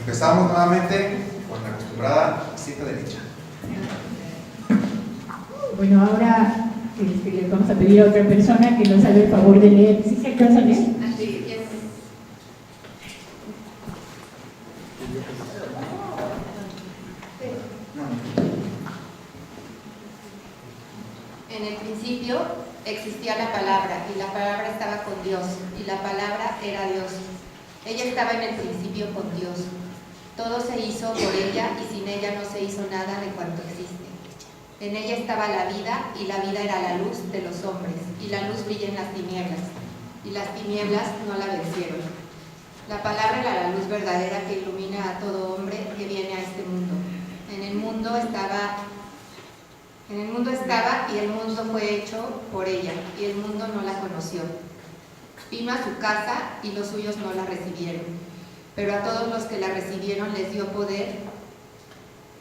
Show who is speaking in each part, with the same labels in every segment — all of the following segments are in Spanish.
Speaker 1: Empezamos nuevamente con la acostumbrada cita de Licha.
Speaker 2: Bueno, ahora les vamos a pedir a otra persona que nos haga el favor de leer. ¿Sí se alcanza a leer?
Speaker 3: Así es. En el principio existía la palabra, y la palabra estaba con Dios, y la palabra era Dios. Ella estaba en el principio con Dios. Todo se hizo por ella, y sin ella no se hizo nada de cuanto existe. En ella estaba la vida, y la vida era la luz de los hombres, y la luz brilla en las tinieblas, y las tinieblas no la vencieron. La palabra era la luz verdadera que ilumina a todo hombre que viene a este mundo. En el mundo estaba y el mundo fue hecho por ella, y el mundo no la conoció. Vino a su casa y los suyos no la recibieron, pero a todos los que la recibieron les dio poder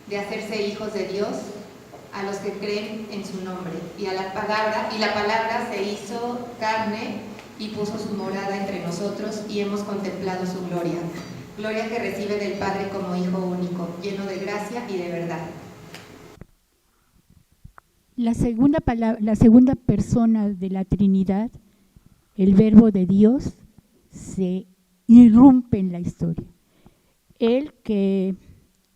Speaker 3: de hacerse hijos de Dios, a los que creen en su nombre. Y la palabra se hizo carne y puso su morada entre nosotros, y hemos contemplado su gloria, gloria que recibe del Padre como Hijo único, lleno de gracia y de verdad.
Speaker 2: La segunda persona de la Trinidad, el Verbo de Dios, se irrumpe en la historia. Él que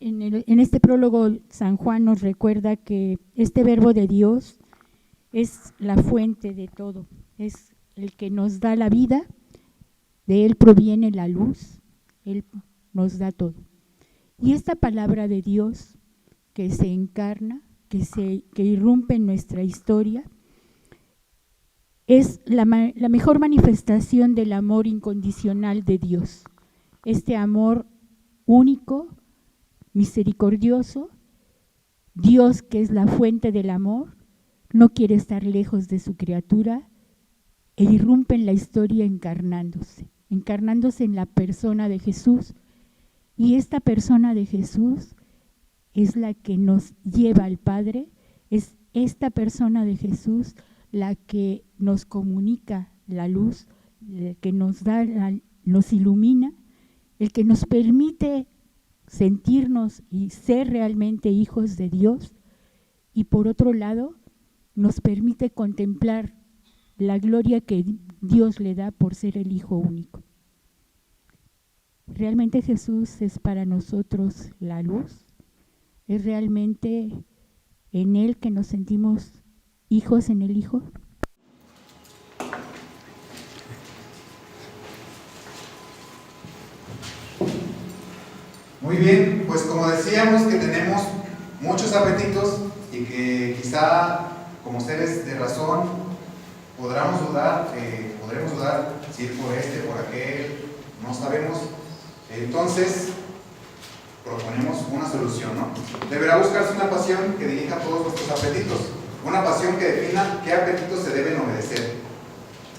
Speaker 2: en este prólogo San Juan nos recuerda que este Verbo de Dios es la fuente de todo, es el que nos da la vida, de Él proviene la luz, Él nos da todo. Y esta palabra de Dios que se encarna, que irrumpe en nuestra historia, es la mejor manifestación del amor incondicional de Dios. Este amor único, misericordioso, Dios que es la fuente del amor, no quiere estar lejos de su criatura e irrumpe en la historia encarnándose en la persona de Jesús. Y esta persona de Jesús es la que nos lleva al Padre, es esta persona de Jesús la que nos comunica la luz, el que nos ilumina, el que nos permite sentirnos y ser realmente hijos de Dios, y por otro lado nos permite contemplar la gloria que Dios le da por ser el Hijo único. Realmente Jesús es para nosotros la luz, es realmente en Él que nos sentimos hijos en el Hijo.
Speaker 1: Muy bien, pues como decíamos que tenemos muchos apetitos y que quizá como seres de razón podremos dudar si ir por este, por aquel, no sabemos. Entonces proponemos una solución, ¿no? Deberá buscarse una pasión que dirija todos nuestros apetitos, una pasión que defina qué apetitos se deben obedecer.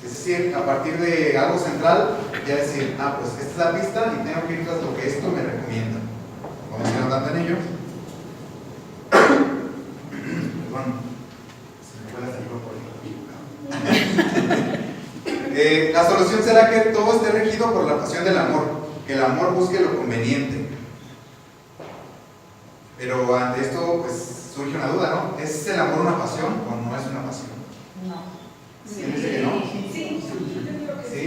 Speaker 1: Es decir, a partir de algo central, ya decir, pues esta es la pista y tengo que ir tras lo que esto me recomienda. Vamos a ir andando en ello. Perdón, se me fue la saliva por ahí. La solución será que todo esté regido por la pasión del amor, que el amor busque lo conveniente. Pero ante esto, pues surge una duda, ¿no? ¿Es el amor una pasión o no es una pasión?
Speaker 3: No.
Speaker 1: ¿Quién dice que no?
Speaker 3: Sí.
Speaker 1: ¿Sí?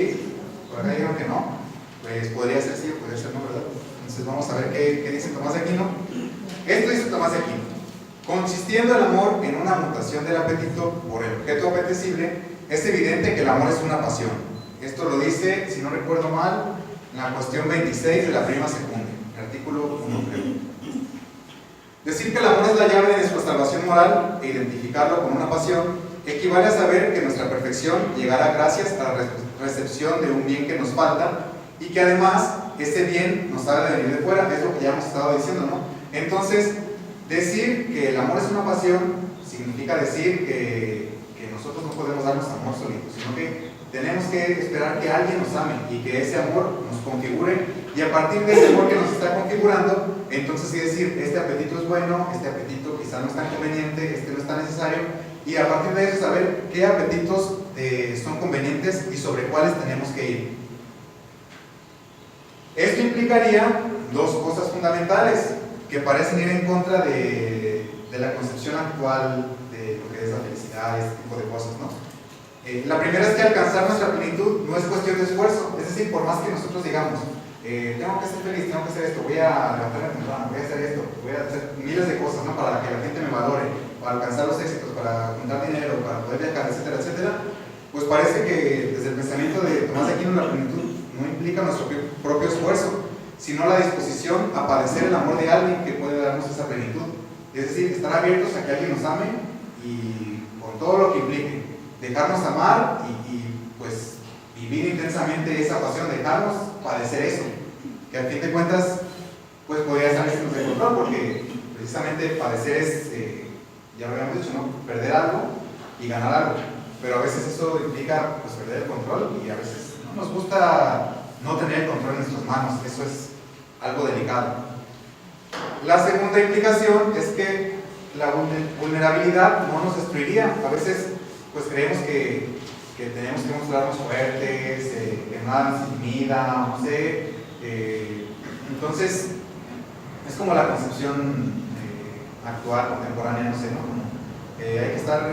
Speaker 1: ¿Por acá dijeron que no? Pues podría ser sí o podría ser no, ¿verdad? Entonces vamos a ver qué dice Tomás de Aquino. Esto dice Tomás de Aquino: consistiendo el amor en una mutación del apetito por el objeto apetecible, es evidente que el amor es una pasión. Esto lo dice, si no recuerdo mal, en la cuestión 26 de la prima secunda, el artículo 1, creo. Decir que el amor es la llave de nuestra salvación moral e identificarlo con una pasión equivale a saber que nuestra perfección llegará gracias a la recepción de un bien que nos falta, y que además ese bien nos ha de venir de fuera, es lo que ya hemos estado diciendo, ¿no? Entonces, decir que el amor es una pasión significa decir que nosotros no podemos darnos amor solitos, sino que tenemos que esperar que alguien nos ame y que ese amor nos configure, y a partir de ese amor que nos está configurando, entonces sí decir, este apetito es bueno, este apetito quizá no es tan conveniente, este no es tan necesario, y a partir de eso saber qué apetitos son convenientes y sobre cuáles tenemos que ir. Esto implicaría dos cosas fundamentales que parecen ir en contra de la concepción actual de lo que es la felicidad y este tipo de cosas, ¿no? La primera es que alcanzar nuestra plenitud no es cuestión de esfuerzo, es decir, por más que nosotros digamos, tengo que ser feliz, tengo que hacer esto, voy a levantarme temprano, voy a hacer esto, voy a hacer miles de cosas, ¿no? Para que la gente me valore, para alcanzar los éxitos, para juntar dinero, para poder viajar, etcétera, etcétera, pues parece que desde el pensamiento de Tomás de Aquino la plenitud no implica nuestro propio esfuerzo, sino la disposición a padecer el amor de alguien que puede darnos esa plenitud. Es decir, estar abiertos a que alguien nos ame y con todo lo que implique, dejarnos amar y pues vivir intensamente esa pasión, dejarnos padecer eso, que al fin de cuentas pues podría salirnos de control, porque precisamente padecer es, ya lo habíamos dicho, ¿no? Perder algo y ganar algo, pero a veces eso implica pues perder el control y a veces no nos gusta no tener el control en nuestras manos, eso es algo delicado. La segunda implicación es que la vulnerabilidad no nos destruiría. A veces pues creemos que tenemos que mostrarnos fuertes, que nada nos intimida, no sé. Entonces es como la concepción actual, contemporánea, no sé, ¿no? Hay que estar,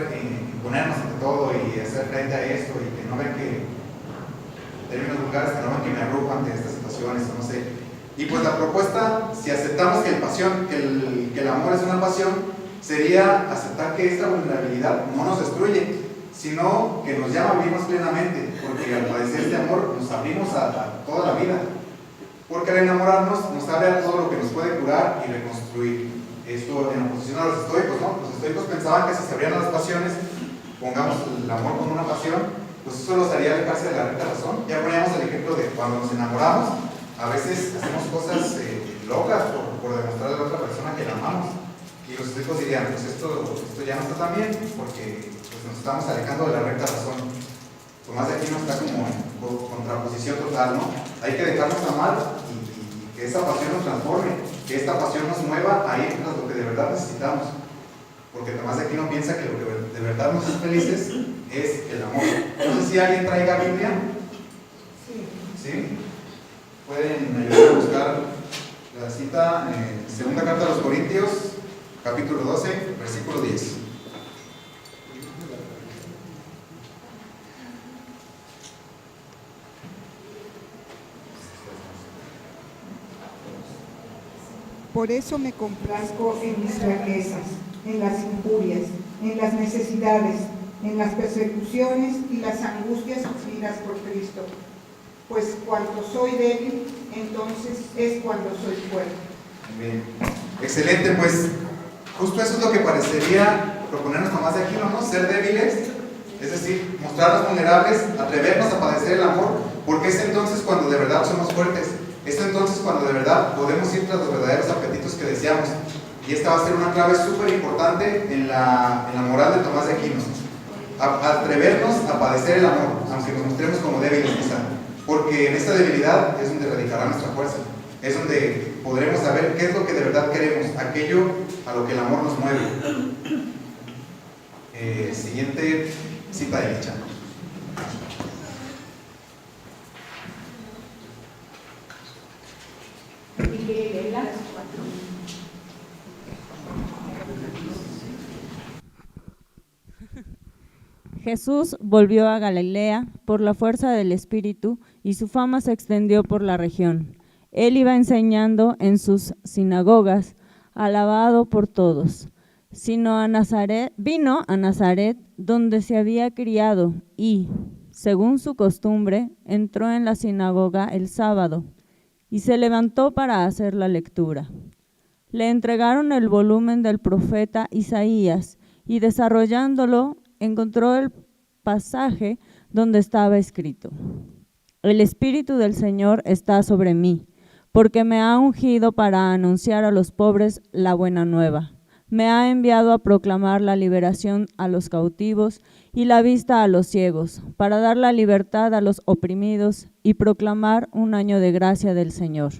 Speaker 1: imponernos ante todo y hacer frente a esto y que no ven que, en términos vulgares, que no ven que me arrugo ante estas situaciones, o no sé. Y pues la propuesta, si aceptamos que el amor es una pasión, sería aceptar que esta vulnerabilidad no nos destruye, sino que nos llama a vivir más plenamente, porque al padecer este amor nos abrimos a toda la vida, porque al enamorarnos nos abre a todo lo que nos puede curar y reconstruir. Esto en oposición a los estoicos, ¿no? Los estoicos pensaban que si se abrían las pasiones, pongamos el amor como una pasión, pues eso los haría alejarse de la recta razón. Ya poníamos el ejemplo de cuando nos enamoramos, a veces hacemos cosas locas por demostrarle a la otra persona que la amamos. Y los estoicos dirían, pues esto ya no está tan bien, porque pues, nos estamos alejando de la recta razón. Tomás de Aquino está como en contraposición total, ¿no? Hay que dejarnos amar y que esa pasión nos transforme, que esta pasión nos mueva a ir tras lo que de verdad necesitamos. Porque Tomás de Aquino piensa que lo que de verdad nos hace felices es el amor. No sé si alguien traiga Biblia. ¿Sí? Pueden ayudar a buscar la cita en segunda carta a los Corintios, capítulo 12, versículo 10.
Speaker 4: Por eso me complazco en mis flaquezas, en las injurias, en las necesidades, en las persecuciones y las angustias sufridas por Cristo. Pues cuando soy débil, entonces es cuando soy fuerte.
Speaker 1: Bien. Excelente, pues justo eso es lo que parecería proponernos Tomás de Aquino, ¿no? Ser débiles, es decir, mostrarnos vulnerables, atrevernos a padecer el amor, porque es entonces cuando de verdad somos fuertes. Es entonces cuando de verdad podemos ir tras los verdaderos apetitos que deseamos. Y esta va a ser una clave súper importante en la moral de Tomás de Aquino. Atrevernos a padecer el amor, aunque nos mostremos como débiles quizá. Porque en esta debilidad es donde radicará nuestra fuerza. Es donde podremos saber qué es lo que de verdad queremos, aquello a lo que el amor nos mueve. Siguiente cita de Licha.
Speaker 5: Jesús volvió a Galilea por la fuerza del Espíritu y su fama se extendió por la región. Él iba enseñando en sus sinagogas, alabado por todos. Vino a Nazaret, donde se había criado, y, según su costumbre, entró en la sinagoga el sábado y se levantó para hacer la lectura. Le entregaron el volumen del profeta Isaías y desarrollándolo, encontró el pasaje donde estaba escrito: El Espíritu del Señor está sobre mí, porque me ha ungido para anunciar a los pobres la buena nueva. Me ha enviado a proclamar la liberación a los cautivos y la vista a los ciegos, para dar la libertad a los oprimidos y proclamar un año de gracia del Señor.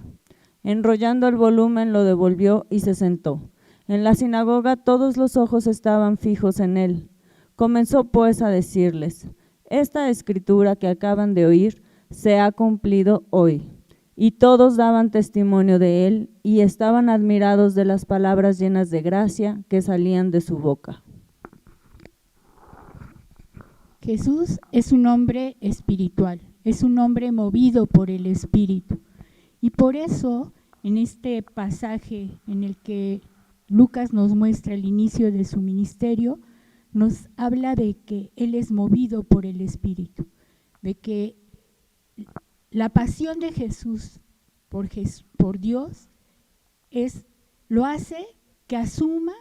Speaker 5: Enrollando el volumen lo devolvió y se sentó. En la sinagoga todos los ojos estaban fijos en él. Comenzó pues a decirles: Esta escritura que acaban de oír se ha cumplido hoy. Y todos daban testimonio de él y estaban admirados de las palabras llenas de gracia que salían de su boca.
Speaker 2: Jesús es un hombre espiritual, es un hombre movido por el Espíritu. Y por eso, en este pasaje en el que Lucas nos muestra el inicio de su ministerio, nos habla de que Él es movido por el Espíritu, de que la pasión de Jesús por Dios lo hace que asuma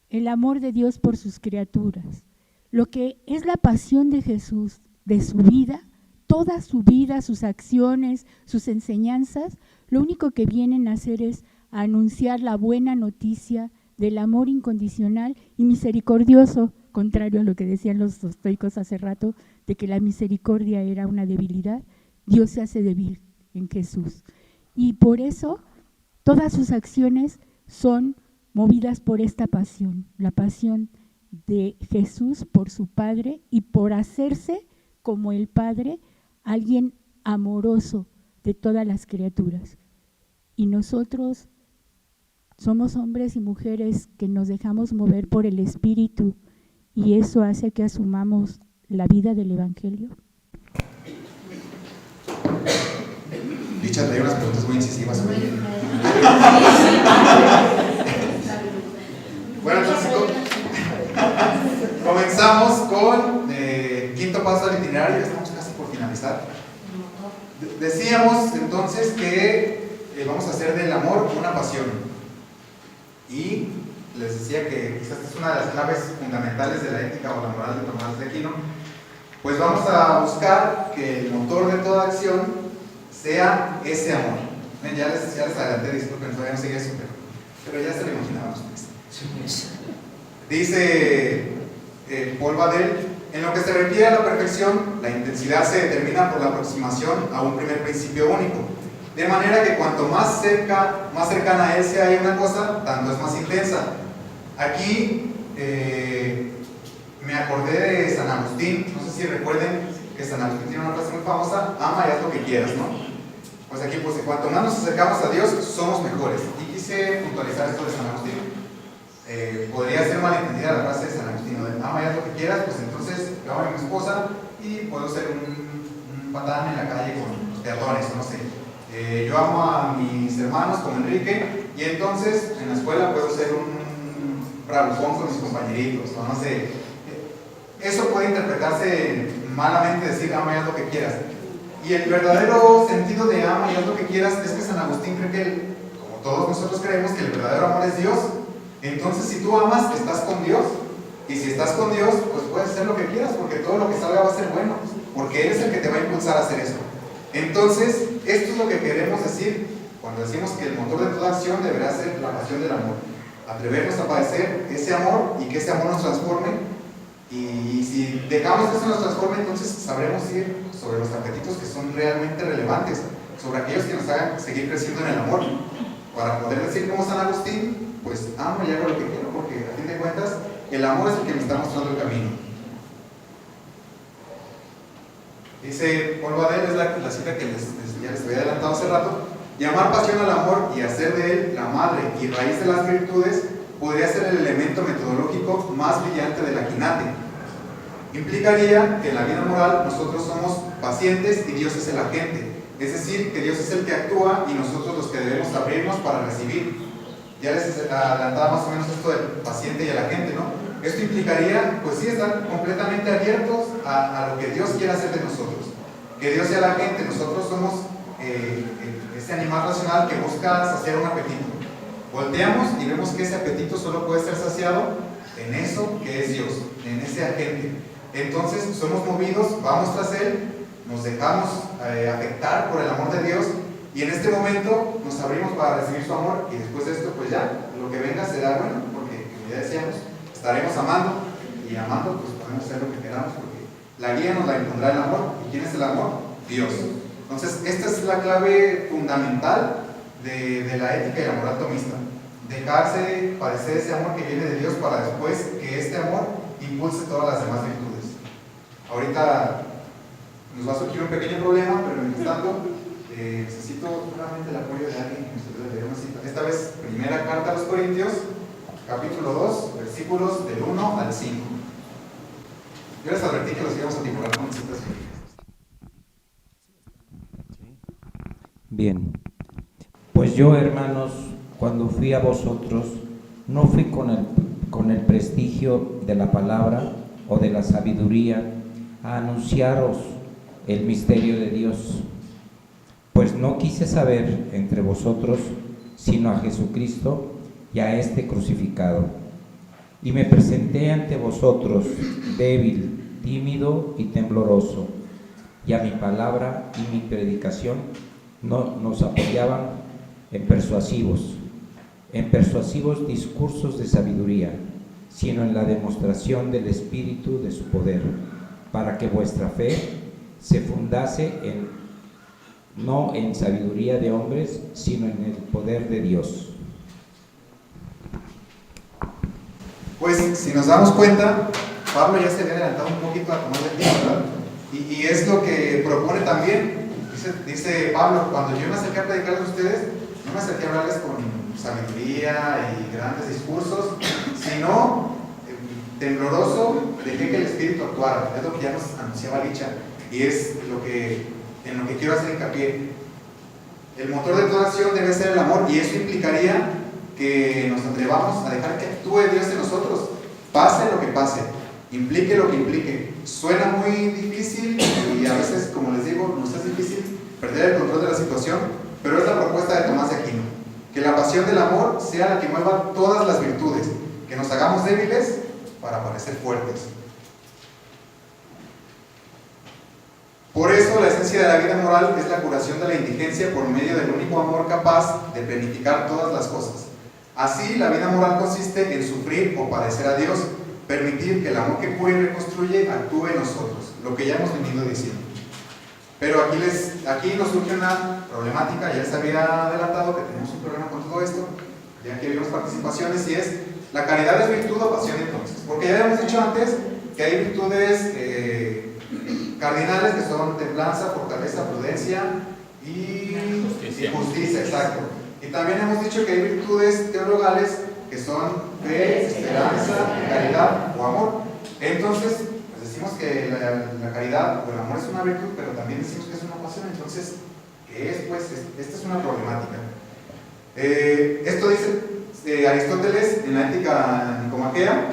Speaker 2: el amor de Dios por sus criaturas. Lo que es la pasión de Jesús, de su vida, toda su vida, sus acciones, sus enseñanzas, lo único que vienen a hacer es a anunciar la buena noticia del amor incondicional y misericordioso, contrario a lo que decían los estoicos hace rato, de que la misericordia era una debilidad. Dios se hace débil en Jesús. Y por eso todas sus acciones son movidas por esta pasión, la pasión de Jesús por su Padre y por hacerse como el Padre, alguien amoroso de todas las criaturas. Y nosotros somos hombres y mujeres que nos dejamos mover por el Espíritu y eso hace que asumamos la vida del Evangelio.
Speaker 1: Licha, trae unas preguntas muy incisivas sobre él. Bueno, entonces comenzamos con quinto paso del itinerario, ya estamos casi por finalizar. Decíamos entonces que vamos a hacer del amor una pasión. Y les decía que esta es una de las claves fundamentales de la ética o la moral de Tomás de Aquino. Pues vamos a buscar que el motor de toda acción sea ese amor. Ya les adelanté, disculpen, todavía no sigue eso, pero ya se lo imaginaban ustedes. Dice Paul Badel, en lo que se refiere a la perfección, la intensidad se determina por la aproximación a un primer principio único. De manera que cuanto más cercana a él sea una cosa, tanto es más intensa. Aquí me acordé de San Agustín, no sé si recuerden que San Agustín tiene una frase muy famosa, ama y haz lo que quieras, ¿no? Pues aquí, pues cuanto más nos acercamos a Dios, somos mejores. Y quise puntualizar esto de San Agustín. Podría ser malentendida la frase de San Agustín, ¿no? De ama y haz lo que quieras, pues entonces yo amo a mi esposa y puedo ser un patán en la calle con los peatones, no sé. Yo amo a mis hermanos como Enrique y entonces en la escuela puedo ser un bravucón con mis compañeritos, no sé. Eso puede interpretarse malamente, decir ama y haz lo que quieras. Y el verdadero sentido de ama y haz lo que quieras es que San Agustín cree que, como todos nosotros creemos, que el verdadero amor es Dios. Entonces si tú amas, estás con Dios. Y si estás con Dios, pues puedes hacer lo que quieras, porque todo lo que salga va a ser bueno, porque Él es el que te va a impulsar a hacer eso. Entonces, esto es lo que queremos decir cuando decimos que el motor de toda acción deberá ser la pasión del amor. Atrevernos a padecer ese amor y que ese amor nos transforme. Y si dejamos que eso nos transforme, entonces sabremos ir sobre los apetitos que son realmente relevantes, sobre aquellos que nos hagan seguir creciendo en el amor. Para poder decir como San Agustín, pues amo y hago lo que quiero, porque a fin de cuentas el amor es el que me está mostrando el camino. Dice Paul Badel, es la cita que ya les había adelantado hace rato: llamar pasión al amor y hacer de él la madre y raíz de las virtudes podría ser el elemento metodológico más brillante del Aquinate. Implicaría que en la vida moral nosotros somos pacientes y Dios es el agente, es decir, que Dios es el que actúa y nosotros los que debemos abrirnos para recibir. Ya les adelantaba más o menos esto del paciente y el agente, ¿no? Esto implicaría, pues sí, estar completamente abiertos a lo que Dios quiere hacer de nosotros. Que Dios sea el agente, nosotros somos ese animal racional que busca saciar un apetito. Volteamos y vemos que ese apetito solo puede ser saciado en eso que es Dios, en ese agente. Entonces somos movidos, vamos tras Él, nos dejamos afectar por el amor de Dios y en este momento nos abrimos para recibir su amor y después de esto pues ya, lo que venga será bueno, porque como ya decíamos, estaremos amando y amando pues podemos hacer lo que queramos porque la guía nos la impondrá el amor. ¿Y quién es el amor? Dios. Entonces esta es la clave fundamental de la ética y la moral tomista. Dejarse padecer ese amor que viene de Dios para después que este amor impulse todas las demás virtudes. Ahorita nos va a surgir un pequeño problema, pero mientras tanto necesito nuevamente el apoyo de alguien que me ayude a leer una cita. Esta vez, primera carta a los Corintios, capítulo 2, versículos del 1 al 5. Yo les advertí que los íbamos a titular con citas.
Speaker 6: Bien, pues yo, hermanos, cuando fui a vosotros, no fui con el prestigio de la palabra o de la sabiduría a anunciaros el misterio de Dios, pues no quise saber entre vosotros sino a Jesucristo y a este crucificado. Y me presenté ante vosotros débil, tímido y tembloroso, y a mi palabra y mi predicación no nos apoyaban en persuasivos discursos de sabiduría, sino en la demostración del Espíritu de su poder, para que vuestra fe se fundase no en sabiduría de hombres, sino en el poder de Dios.
Speaker 1: Pues si nos damos cuenta, Pablo ya se había adelantado un poquito a tomar el tiempo, ¿verdad? Y es lo que propone también. Dice Pablo, cuando yo me acerqué a predicarles a ustedes, no me acerqué a hablarles con sabiduría y grandes discursos, sino tembloroso, dejé que el Espíritu actuara. Es lo que ya nos anunciaba Licha, y es en lo que quiero hacer hincapié. El motor de toda acción debe ser el amor, y eso implicaría que nos atrevamos a dejar que actúe Dios en nosotros, pase lo que pase, implique lo que implique. Suena muy difícil y a veces, como les digo, nos es difícil perder el control de la situación, pero es la propuesta de Tomás de Aquino: que la pasión del amor sea la que mueva todas las virtudes, que nos hagamos débiles para parecer fuertes. Por eso la esencia de la vida moral es la curación de la indigencia por medio del único amor capaz de planificar todas las cosas. Así, la vida moral consiste en sufrir o padecer a Dios, permitir que el amor que cura y reconstruye actúe en nosotros, lo que ya hemos venido diciendo. Pero aquí nos surge una problemática. Ya les había adelantado que tenemos un problema con todo esto, ya que vimos participaciones, y es: ¿la caridad es virtud o pasión entonces? Porque ya habíamos dicho antes que hay virtudes cardinales, que son templanza, fortaleza, prudencia y justicia, exacto. Y también hemos dicho que hay virtudes teologales, que son fe, esperanza, caridad o amor. Entonces, pues decimos que la caridad o el amor es una virtud, pero también decimos que es una pasión. Entonces, ¿qué es? Pues esta es una problemática. Esto dice Aristóteles en la Ética Nicomaquea.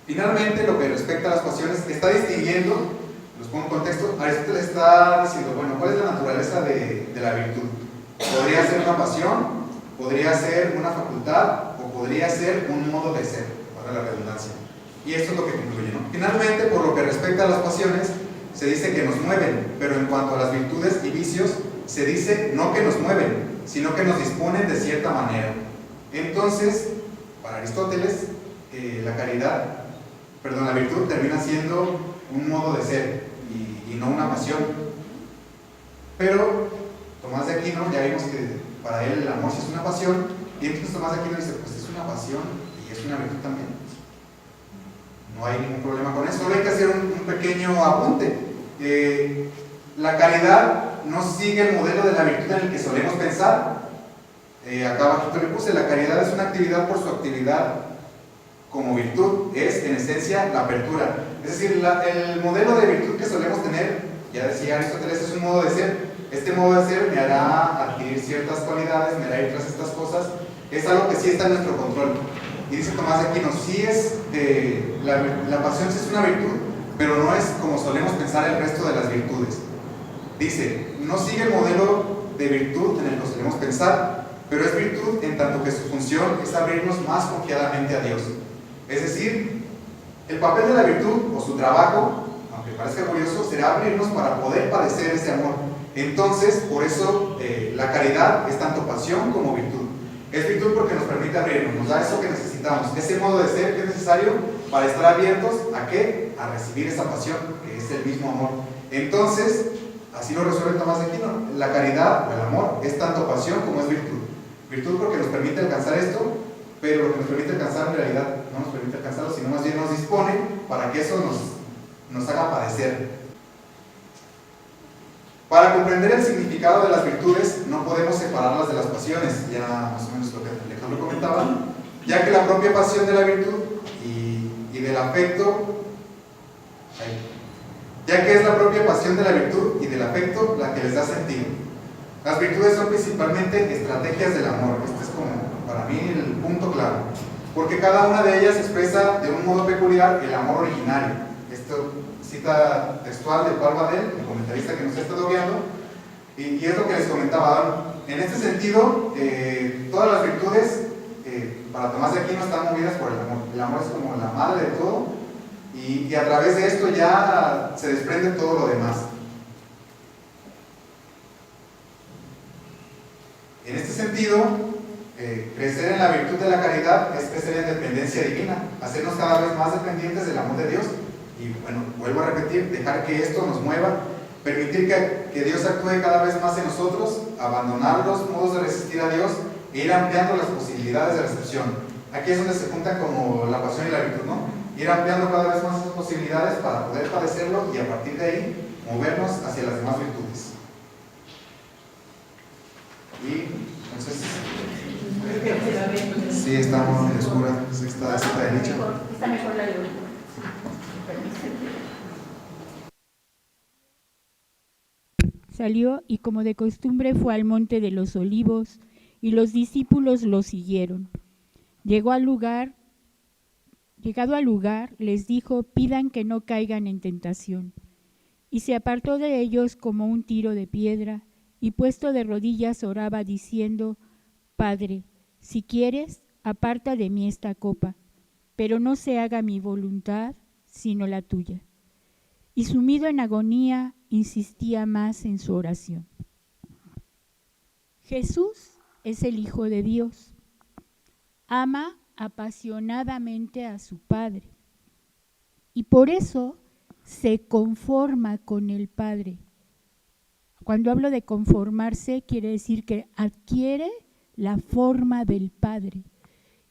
Speaker 1: Finalmente, lo que respecta a las pasiones, está distinguiendo, los pongo en contexto. Aristóteles está diciendo, bueno, ¿cuál es la naturaleza de la virtud? Podría ser una pasión, podría ser una facultad, o podría ser un modo de ser, para la redundancia. Y esto es lo que concluye, ¿no? Finalmente, por lo que respecta a las pasiones, se dice que nos mueven, pero en cuanto a las virtudes y vicios, se dice no que nos mueven, sino que nos disponen de cierta manera. Entonces, para Aristóteles, la virtud termina siendo un modo de ser y no una pasión. Pero Tomás de Aquino, ya vimos que para él el amor sí es una pasión, y entonces Tomás de Aquino dice, pues es una pasión y es una virtud también. No hay ningún problema con eso. Solo hay que hacer un pequeño apunte. La caridad no sigue el modelo de la virtud en el que solemos pensar. Acá abajo le puse: la caridad es una actividad por su actividad como virtud, es en esencia la apertura. Es decir, el modelo de virtud que solemos tener, ya decía Aristóteles, es un modo de ser. Este modo de ser me hará adquirir ciertas cualidades, me hará ir tras estas cosas. Es algo que sí está en nuestro control. Y dice Tomás de Aquino, sí es, la pasión sí es una virtud, pero no es como solemos pensar el resto de las virtudes. Dice, no sigue el modelo de virtud en el que solemos pensar, pero es virtud en tanto que su función es abrirnos más confiadamente a Dios. Es decir, el papel de la virtud o su trabajo, aunque parezca curioso, será abrirnos para poder padecer ese amor. Entonces, por eso la caridad es tanto pasión como virtud. Es virtud porque nos permite abrirnos, nos da eso que necesitamos, ese modo de ser que es necesario para estar abiertos ¿a qué? A recibir esa pasión, que es el mismo amor. Entonces, así lo resuelve Tomás de Aquino. La caridad o el amor es tanto pasión como es virtud. Virtud porque nos permite alcanzar esto, pero lo que nos permite alcanzar en realidad no nos permite alcanzarlo, sino más bien nos dispone para que eso nos haga padecer. Para comprender el significado de las virtudes, no podemos separarlas de las pasiones, ya más o menos lo que Alejandro comentaba, ya que la propia pasión de la virtud y del afecto, ya que es la propia pasión de la virtud y del afecto la que les da sentido. Las virtudes son principalmente estrategias del amor. Este es como, para mí, el punto clave, porque cada una de ellas expresa de un modo peculiar el amor originario. Esto cita textual de Barbadel, el comentarista que nos ha estado guiando, y es lo que les comentaba. En este sentido, todas las virtudes, para Tomás de Aquino, están movidas por el amor. El amor es como la madre de todo, y a través de esto ya se desprende todo lo demás. En este sentido, crecer en la virtud de la caridad es crecer en dependencia divina, hacernos cada vez más dependientes del amor de Dios. Y bueno, vuelvo a repetir, dejar que esto nos mueva, permitir que Dios actúe cada vez más en nosotros, abandonar los modos de resistir a Dios e ir ampliando las posibilidades de recepción. Aquí es donde se juntan como la pasión y la virtud, ¿no? Ir ampliando cada vez más esas posibilidades para poder padecerlo y a partir de ahí movernos hacia las demás virtudes. Y entonces, sí, estamos en oscura, esta cita de dicha.
Speaker 2: Está mejor la de hoy. Salió y como de costumbre fue al monte de los Olivos y los discípulos lo siguieron. Llegado al lugar, les dijo: pidan que no caigan en tentación. Y se apartó de ellos como un tiro de piedra, y puesto de rodillas oraba diciendo: Padre, si quieres, aparta de mí esta copa, pero no se haga mi voluntad, sino la tuya. Y sumido en agonía, insistía más en su oración. Jesús es el Hijo de Dios. Ama apasionadamente a su Padre y por eso se conforma con el Padre. Cuando hablo de conformarse, quiere decir que adquiere la forma del Padre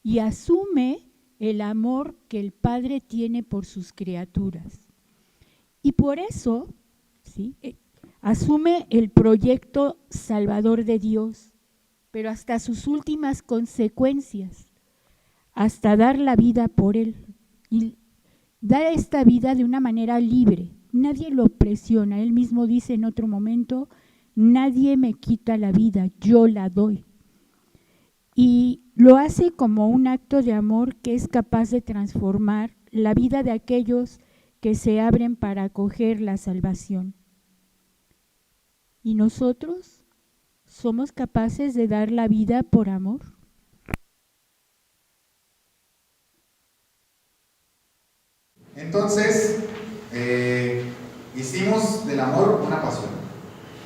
Speaker 2: y asume el amor que el Padre tiene por sus criaturas. Y por eso, ¿sí?, asume el proyecto salvador de Dios, pero hasta sus últimas consecuencias, hasta dar la vida por Él. Y da esta vida de una manera libre, nadie lo presiona. Él mismo dice en otro momento: nadie me quita la vida, yo la doy. Y lo hace como un acto de amor que es capaz de transformar la vida de aquellos que se abren para acoger la salvación. ¿Y nosotros somos capaces de dar la vida por amor?
Speaker 1: Entonces, hicimos del amor una pasión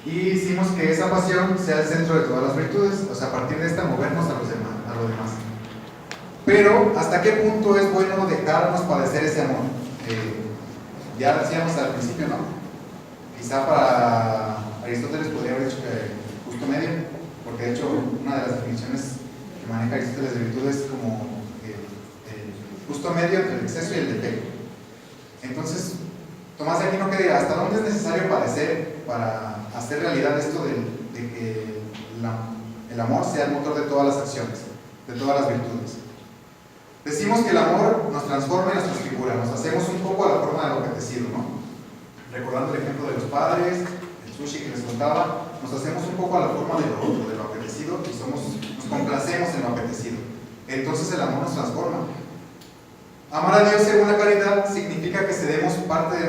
Speaker 1: y hicimos que esa pasión sea el centro de todas las virtudes, o sea, a partir de esta movernos a lo demás. Pero, ¿hasta qué punto es bueno dejarnos padecer ese amor? Ya decíamos al principio, ¿no? Quizá para Aristóteles podría haber dicho que justo medio, porque de hecho una de las definiciones que maneja Aristóteles de virtud es como el justo medio entre el exceso y el defecto. Entonces, Tomás de Aquino, ¿qué dirá? ¿Hasta dónde es necesario padecer para hacer realidad esto de que el amor sea el motor de todas las acciones, de todas las virtudes? Decimos que el amor nos transforma y nos transfigura, nos hacemos un poco a la forma de lo apetecido, ¿no? Recordando el ejemplo de los padres, el sushi que les contaba, nos hacemos un poco a la forma de lo otro, de lo apetecido, y nos complacemos en lo apetecido. Entonces el amor nos transforma. Amar a Dios según la caridad significa que cedemos parte de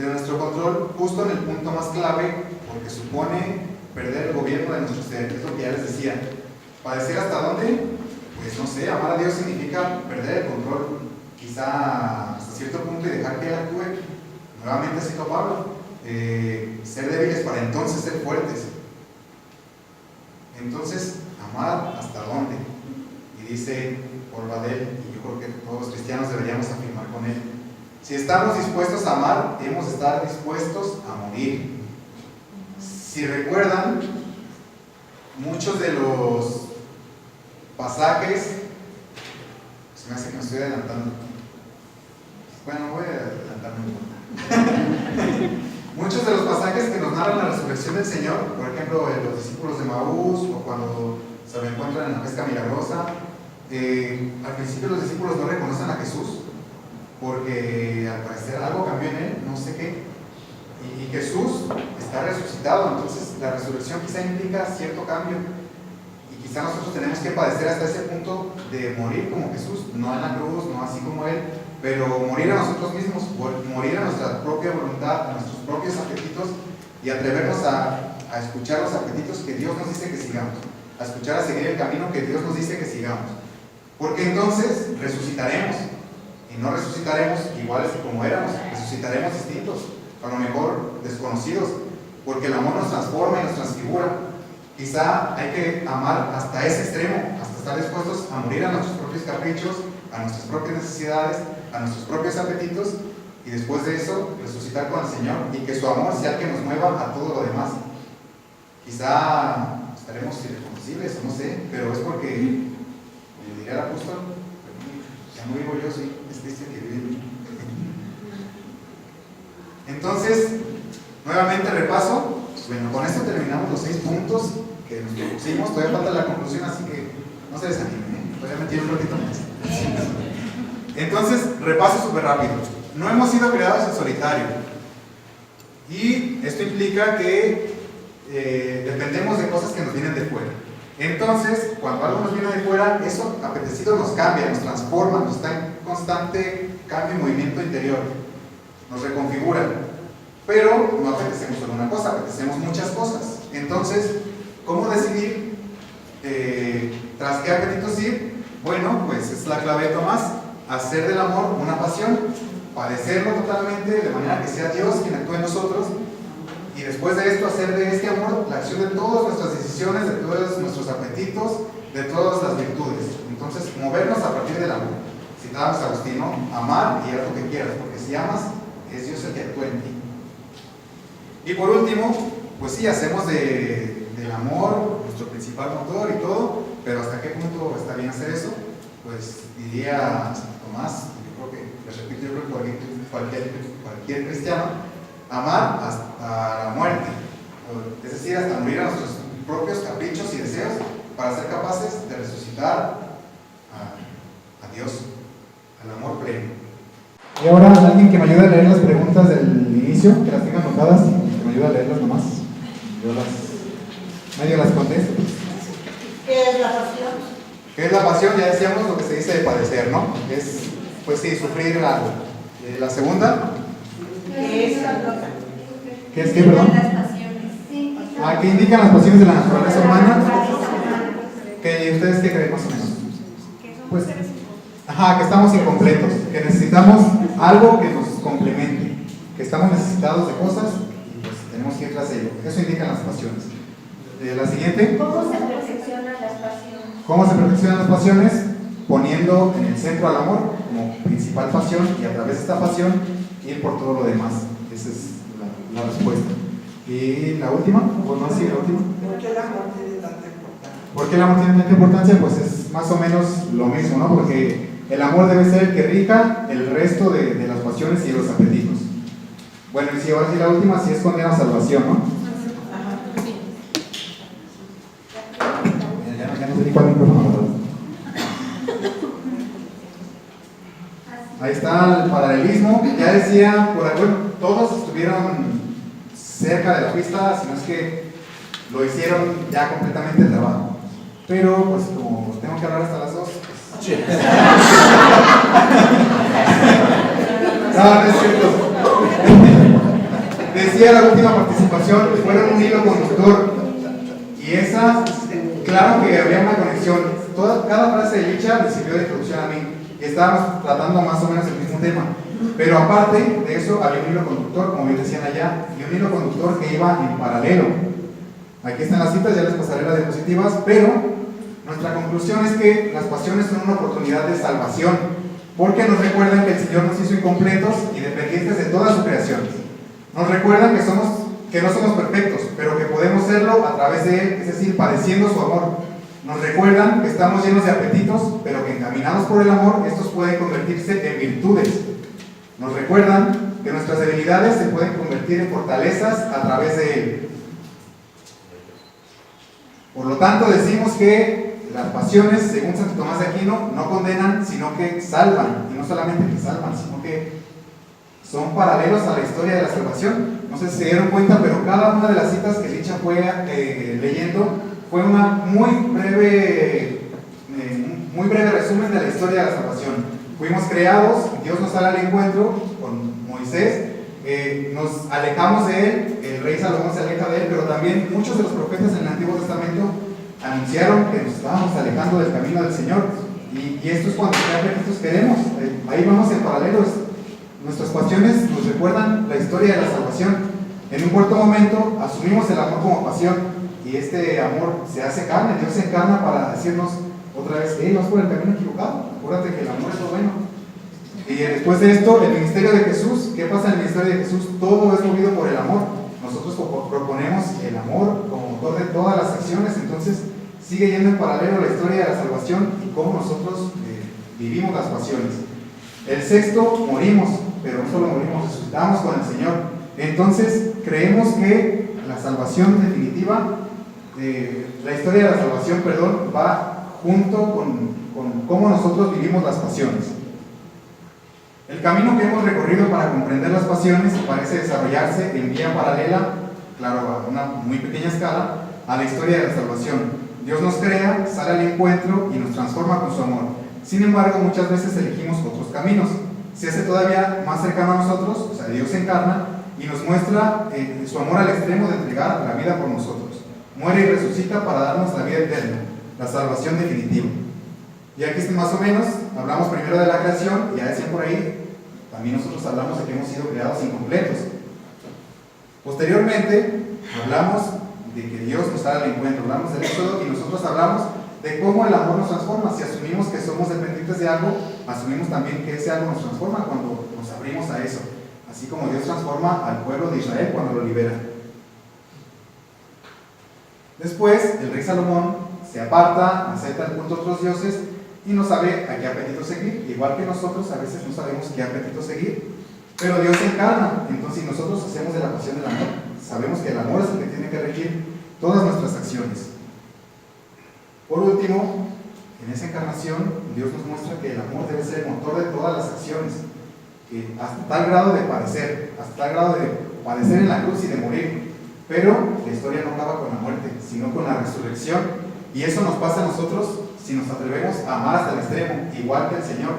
Speaker 1: nuestro control justo en el punto más clave, porque supone perder el gobierno de nuestro ser. Es lo que ya les decía. ¿Padecer hasta dónde? Pues no sé, amar a Dios significa perder el control, quizá hasta cierto punto, y dejar que Él actúe. Nuevamente cito a Pablo, ser débiles para entonces ser fuertes. Entonces, amar hasta dónde. Y dice Barbadel, y yo creo que todos los cristianos deberíamos afirmar con él: si estamos dispuestos a amar, debemos estar dispuestos a morir. Si recuerdan, muchos de los pasajes, se me hace que me estoy adelantando. Bueno, voy a adelantarme un poco. Muchos de los pasajes que nos narran la resurrección del Señor, por ejemplo, los discípulos de Maús, o cuando se lo encuentran en la pesca milagrosa, al principio los discípulos no reconocen a Jesús, porque al parecer algo cambió en él, no sé qué, y Jesús está resucitado. Entonces la resurrección quizá implica cierto cambio, y quizá nosotros tenemos que padecer hasta ese punto de morir como Jesús, no en la cruz, no así como él, pero morir a nosotros mismos, morir a nuestra propia voluntad, a nuestros propios apetitos, y atrevernos a escuchar los apetitos que Dios nos dice que sigamos, a escuchar, a seguir el camino que Dios nos dice que sigamos, porque entonces resucitaremos, y no resucitaremos iguales que como éramos, resucitaremos distintos, a lo mejor desconocidos, porque el amor nos transforma y nos transfigura. Quizá hay que amar hasta ese extremo, hasta estar dispuestos a morir a nuestros propios caprichos, a nuestras propias necesidades, a nuestros propios apetitos, y después de eso resucitar con el Señor, y que su amor sea el que nos mueva a todo lo demás. Quizá estaremos irreconocibles, no sé, pero es porque, le diría al apóstol, ya no vivo yo, sí, es Cristo que vive en mí. Entonces, nuevamente repaso. Bueno, con esto terminamos los 6 puntos que nos propusimos. Todavía falta la conclusión, así que no se desanimen, todavía me tiene un ratito más. Entonces, repaso súper rápido. No hemos sido creados en solitario, y esto implica que dependemos de cosas que nos vienen de fuera. Entonces, cuando algo nos viene de fuera, eso apetecido nos cambia, nos transforma, nos está en constante cambio y movimiento interior, nos reconfigura. Pero no apetecemos solo una cosa, apetecemos muchas cosas. Entonces, ¿cómo decidir tras qué apetitos ir? Bueno, pues es la clave de Tomás: hacer del amor una pasión, padecerlo totalmente, de manera que sea Dios quien actúe en nosotros, y después de esto hacer de este amor la acción de todas nuestras decisiones, de todos nuestros apetitos, de todas las virtudes. Entonces, movernos a partir del amor. Citábamos a Agustino: amar y haz lo que quieras, porque si amas, es Dios el que actúa en ti. Y por último, pues sí, hacemos del amor nuestro principal motor y todo, pero ¿hasta qué punto está bien hacer eso? Pues diría Santo Tomás, yo creo que, les repito, yo creo que cualquier cristiano: amar hasta la muerte, es decir, hasta morir a nuestros propios caprichos y deseos, para ser capaces de resucitar a Dios, al amor pleno. Y ahora alguien que me ayude a leer las preguntas del inicio, que las tengan anotadas, que me ayude a leerlas nomás. Yo medio las contesto.
Speaker 7: ¿Qué es la pasión?
Speaker 1: ¿Qué es la pasión? Ya decíamos lo que se dice de padecer, ¿no? Es, pues sí, sufrir algo. La segunda,
Speaker 7: ¿Qué es la cosa?
Speaker 1: ¿qué es qué, perdón?
Speaker 7: Las pasiones.
Speaker 1: ¿Qué indican las pasiones de la naturaleza humana? ¿Que ustedes qué creen más o menos? Pues, que estamos incompletos, que necesitamos algo que nos complemente, que estamos necesitados de cosas y pues tenemos que ir tras ello. Eso indican las pasiones. La siguiente.
Speaker 7: ¿Cómo se perfeccionan las pasiones?
Speaker 1: ¿Cómo se perfeccionan las pasiones? Poniendo en el centro al amor como principal pasión, y a través de esta pasión ir por todo lo demás. Esa es la respuesta. Y la última, o no así, la última.
Speaker 8: ¿Por qué el amor tiene tanta importancia?
Speaker 1: ¿Por qué el amor tiene tanta importancia? Pues es más o menos lo mismo, ¿no? Porque el amor debe ser el que rija el resto de las pasiones y de los apetitos. Bueno, y si ahora sí la última, sí es condena a salvación, ¿no? Ya no sé ni cuál micrófono, ¿verdad? Ahí está el paralelismo. Ya decía, por bueno, todos estuvieron cerca de la pista, si no es que lo hicieron ya completamente el trabajo. Pero, pues, como tengo que hablar hasta las 2, pues... No es cierto. Decía la última participación, fueron un hilo conductor. Y esa, claro que había una conexión. Cada frase de dicha me sirvió de introducción a mí. Y estábamos tratando más o menos el mismo tema. Pero aparte de eso, había un hilo conductor, como bien decían allá, y un hilo conductor que iba en paralelo. Aquí están las citas, ya les pasaré las diapositivas, pero nuestra conclusión es que las pasiones son una oportunidad de salvación, porque nos recuerdan que el Señor nos hizo incompletos y dependientes de toda su creación. Nos recuerdan que no somos perfectos, pero que podemos serlo a través de Él, es decir, padeciendo su amor. Nos recuerdan que estamos llenos de apetitos, pero que encaminados por el amor, estos pueden convertirse en virtudes. Nos recuerdan que nuestras debilidades se pueden convertir en fortalezas a través de Él. Por lo tanto, decimos que las pasiones, según Santo Tomás de Aquino, no condenan, sino que salvan. Y no solamente que salvan, sino que son paralelos a la historia de la salvación. No sé si se dieron cuenta, pero cada una de las citas que Licha fue leyendo fue una muy breve resumen de la historia de la salvación. Fuimos creados, Dios nos sale al encuentro con Moisés, nos alejamos de él, el rey Salomón se aleja de él, pero también muchos de los profetas en el Antiguo Testamento anunciaron que nos estábamos alejando del camino del Señor. Y esto es cuando nosotros queremos. Ahí vamos en paralelos. Nuestras pasiones nos recuerdan la historia de la salvación. En un cuarto momento asumimos el amor como pasión y este amor se hace carne. Dios se encarna para decirnos otra vez: vas por el camino equivocado, acuérdate que el amor es lo bueno. Y después de esto, el ministerio de Jesús. ¿Qué pasa en el ministerio de Jesús? Todo es movido por el amor. Nosotros proponemos el amor como motor de todas las acciones. Entonces sigue yendo en paralelo la historia de la salvación y cómo nosotros vivimos las pasiones. El sexto, morimos, pero no solo morimos, resucitamos con el Señor. Entonces creemos que la salvación definitiva, la historia de la salvación, va junto con cómo nosotros vivimos las pasiones. El camino que hemos recorrido para comprender las pasiones parece desarrollarse en vía paralela, claro, a una muy pequeña escala, a la historia de la salvación. Dios nos crea, sale al encuentro y nos transforma con su amor. Sin embargo, muchas veces elegimos otros caminos. Se hace todavía más cercano a nosotros, o sea, Dios se encarna y nos muestra su amor al extremo de entregar la vida por nosotros. Muere y resucita para darnos la vida eterna, la salvación definitiva. Y aquí más o menos hablamos primero de la creación, y ya decían por ahí, también nosotros hablamos de que hemos sido creados incompletos. Posteriormente hablamos de que Dios nos da el encuentro, hablamos del Éxodo y nosotros hablamos de cómo el amor nos transforma. Si asumimos que somos dependientes de algo, asumimos también que ese algo nos transforma cuando nos abrimos a eso, así como Dios transforma al pueblo de Israel cuando lo libera. Después el rey Salomón se aparta, acepta el culto a otros dioses y no sabe a qué apetito seguir, igual que nosotros a veces no sabemos qué apetito seguir, pero Dios se encarna. Entonces, si nosotros hacemos de la pasión del amor, sabemos que el amor es el que tiene que regir todas nuestras acciones. Por último, en esa encarnación, Dios nos muestra que el amor debe ser el motor de todas las acciones, que hasta tal grado de padecer en la cruz y de morir. Pero la historia no acaba con la muerte, sino con la resurrección. Y eso nos pasa a nosotros si nos atrevemos a amar hasta el extremo, igual que el Señor.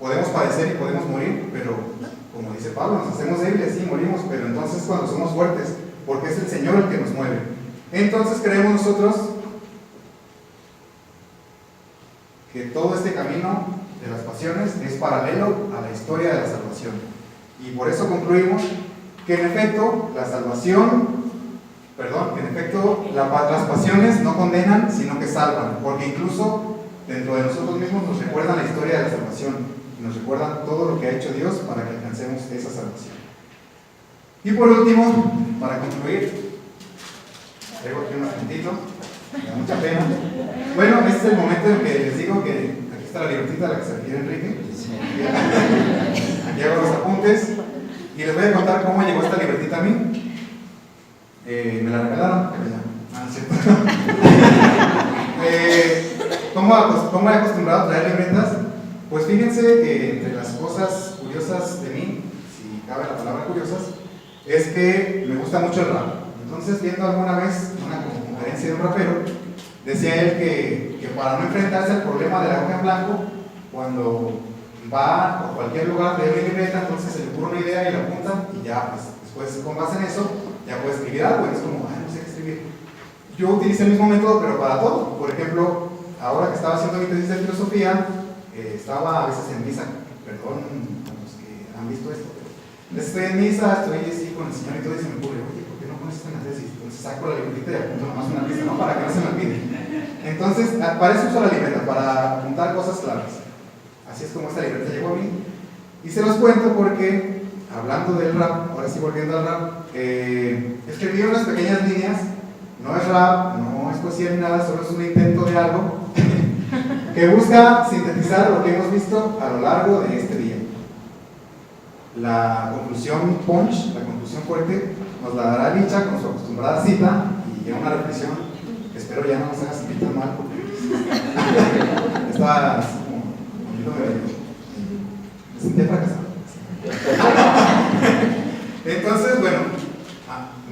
Speaker 1: Podemos padecer y podemos morir, pero como dice Pablo, nos hacemos débiles y morimos, pero entonces cuando somos fuertes, porque es el Señor el que nos mueve. Entonces creemos nosotros que todo este camino de las pasiones es paralelo a la historia de la salvación. Y por eso concluimos que en efecto las pasiones no condenan, sino que salvan, porque incluso dentro de nosotros mismos nos recuerdan la historia de la salvación y nos recuerdan todo lo que ha hecho Dios para que alcancemos esa salvación. Y por último, para concluir, traigo aquí un apuntito, me da mucha pena. Bueno, este es el momento en que les digo que aquí está la libretita a la que se refiere Enrique. Aquí hago los apuntes y les voy a contar cómo llegó esta libretita a mí. Me la regalaron, pero ya. No es cierto. ¿Cómo he acostumbrado a traer libretas? Pues fíjense que entre las cosas curiosas de mí, si cabe la palabra curiosas, es que me gusta mucho el rap. Entonces, viendo alguna vez una conferencia de un rapero, decía él que para no enfrentarse al problema de la hoja en blanco, cuando va por cualquier lugar de una libreta, entonces se le ocurre una idea y la apunta y ya, pues después con base en eso, ya puede escribir algo. Y es como, no sé qué escribir. Yo utilicé el mismo método, pero para todo. Por ejemplo, ahora que estaba haciendo mi tesis de filosofía, estaba a veces en misa, perdón a los que han visto esto, pero estoy en misa, estoy así con el Señor y todo, y se me ocurre, oye, ¿por qué no pones esto en la tesis? Entonces saco la libretita y apunto nomás una lista, ¿no? Para que no se me olvide. Entonces, para eso uso la libreta, para apuntar cosas claves. Así es como esta libreta llegó a mí. Y se los cuento porque, hablando del rap, ahora sí volviendo al rap, escribí unas pequeñas líneas. No es rap, no es poesía ni nada, solo es un intento de algo que busca sintetizar lo que hemos visto a lo largo de este día. La conclusión punch, la conclusión fuerte, nos la dará Licha con su acostumbrada cita y ya una reflexión que espero ya no nos haga sentir tan mal porque estaba así como me sentía fracasado. Entonces, bueno,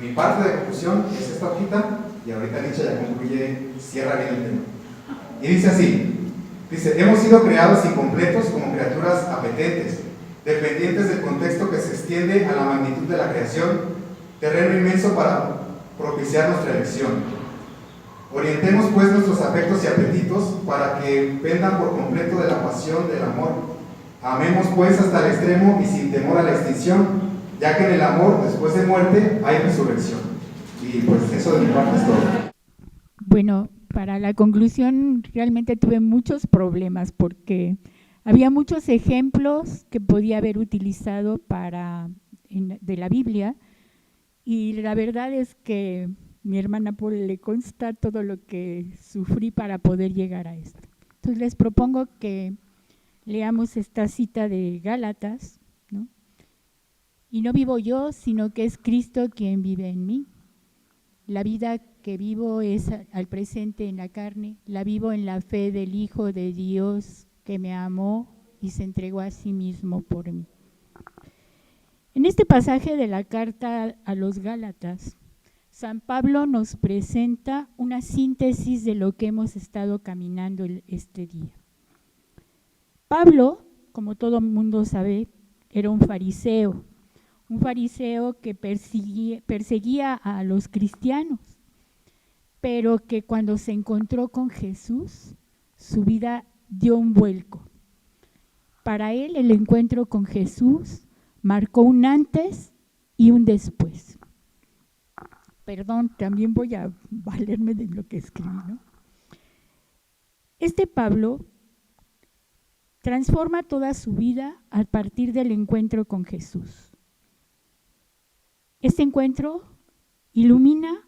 Speaker 1: mi parte de conclusión es esta hojita y ahorita Licha ya concluye, cierra bien el tema. Y dice así, hemos sido creados incompletos como criaturas apetentes, dependientes del contexto que se extiende a la magnitud de la creación, terreno inmenso para propiciar nuestra elección. Orientemos pues nuestros afectos y apetitos para que pendan por completo de la pasión del amor. Amemos pues hasta el extremo y sin temor a la extinción, ya que en el amor, después de muerte, hay resurrección. Y pues eso de mi parte es todo.
Speaker 2: Bueno, para la conclusión realmente tuve muchos problemas porque había muchos ejemplos que podía haber utilizado de la Biblia y la verdad es que mi hermana Paul le consta todo lo que sufrí para poder llegar a esto. Entonces les propongo que leamos esta cita de Gálatas, ¿no? Y no vivo yo, sino que es Cristo quien vive en mí. La vida que vivo es al presente en la carne, la vivo en la fe del Hijo de Dios que me amó y se entregó a sí mismo por mí. En este pasaje de la carta a los Gálatas, San Pablo nos presenta una síntesis de lo que hemos estado caminando este día. Pablo, como todo el mundo sabe, era un fariseo que perseguía a los cristianos, pero que cuando se encontró con Jesús, su vida dio un vuelco. Para él, el encuentro con Jesús marcó un antes y un después. Perdón, también voy a valerme de lo que escribí, ¿no? Este Pablo transforma toda su vida a partir del encuentro con Jesús. Este encuentro ilumina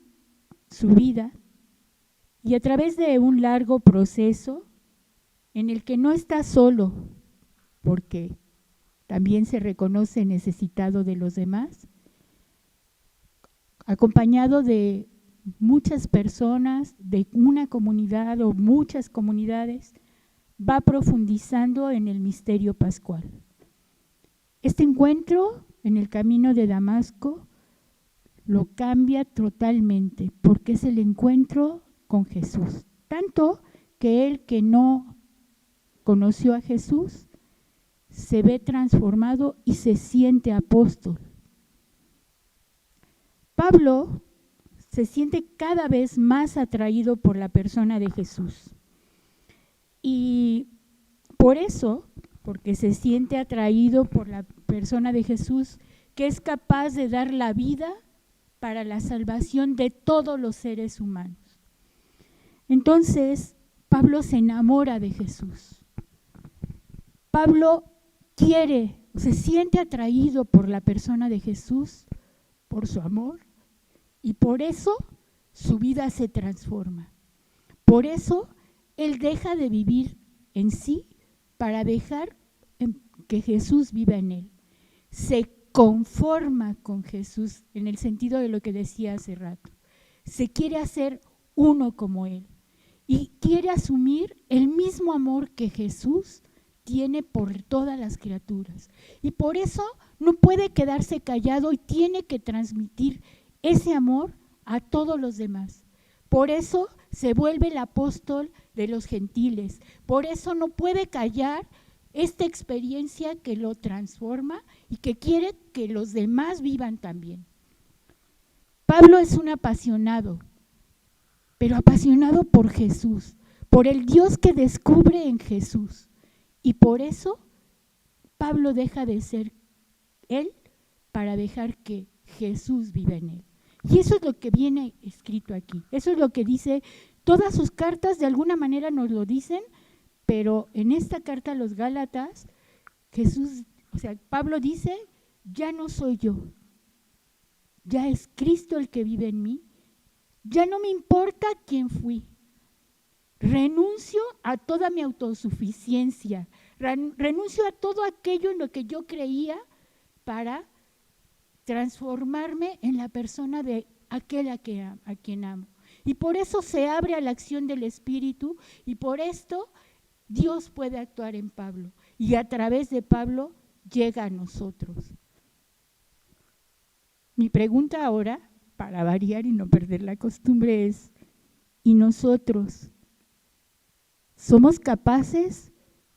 Speaker 2: su vida y a través de un largo proceso en el que no está solo, porque también se reconoce necesitado de los demás, acompañado de muchas personas, de una comunidad o muchas comunidades, va profundizando en el misterio pascual. Este encuentro en el camino de Damasco lo cambia totalmente, porque es el encuentro con Jesús. Tanto que él que no conoció a Jesús, se ve transformado y se siente apóstol. Pablo se siente cada vez más atraído por la persona de Jesús. Y por eso, porque se siente atraído por la persona de Jesús, que es capaz de dar la vida para la salvación de todos los seres humanos. Entonces, Pablo se enamora de Jesús. Pablo se siente atraído por la persona de Jesús, por su amor, y por eso su vida se transforma. Por eso él deja de vivir en sí para dejar que Jesús viva en él. Se conforma con Jesús en el sentido de lo que decía hace rato. Se quiere hacer uno como él y quiere asumir el mismo amor que Jesús tiene por todas las criaturas. Y por eso no puede quedarse callado y tiene que transmitir ese amor a todos los demás. Por eso se vuelve el apóstol de los gentiles. Por eso no puede callar esta experiencia que lo transforma y que quiere que los demás vivan también. Pablo es un apasionado, pero apasionado por Jesús, por el Dios que descubre en Jesús. Y por eso Pablo deja de ser él para dejar que Jesús viva en él. Y eso es lo que viene escrito aquí. Eso es lo que dice, todas sus cartas de alguna manera nos lo dicen, pero en esta carta a los Gálatas, Pablo dice, ya no soy yo, ya es Cristo el que vive en mí, ya no me importa quién fui. Renuncio a toda mi autosuficiencia, renuncio a todo aquello en lo que yo creía para transformarme en la persona de aquel a quien amo. Y por eso se abre a la acción del Espíritu y por esto Dios puede actuar en Pablo y a través de Pablo llega a nosotros. Mi pregunta ahora, para variar y no perder la costumbre, es: ¿y nosotros somos capaces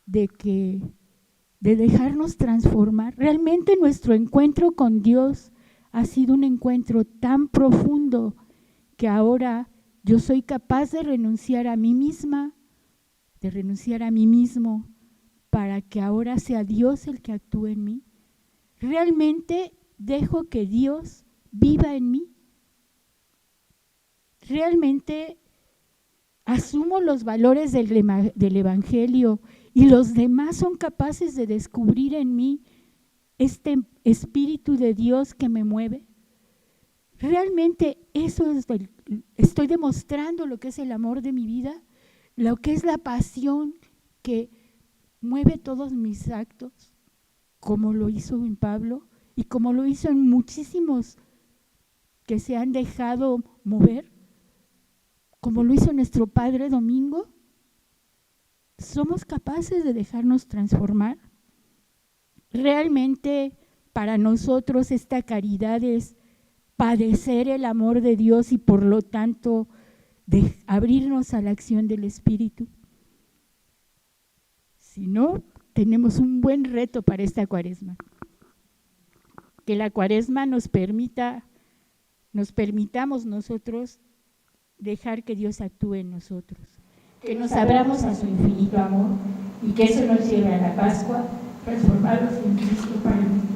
Speaker 2: de dejarnos transformar? Realmente nuestro encuentro con Dios ha sido un encuentro tan profundo que ahora yo soy capaz de renunciar a mí misma, de renunciar a mí mismo, para que ahora sea Dios el que actúe en mí. ¿Realmente dejo que Dios viva en mí? ¿Realmente asumo los valores del Evangelio y los demás son capaces de descubrir en mí este Espíritu de Dios que me mueve? ¿Realmente estoy demostrando lo que es el amor de mi vida? ¿Lo que es la pasión que mueve todos mis actos? Como lo hizo en Pablo y como lo hizo en muchísimos que se han dejado mover, como lo hizo nuestro Padre Domingo. ¿Somos capaces de dejarnos transformar? Realmente para nosotros esta caridad es padecer el amor de Dios y por lo tanto de abrirnos a la acción del Espíritu. Si no, tenemos un buen reto para esta Cuaresma. Que la Cuaresma nos permitamos nosotros dejar que Dios actúe en nosotros. Que nos abramos a su infinito amor y que eso nos lleve a la Pascua, transformados en Cristo para el mundo.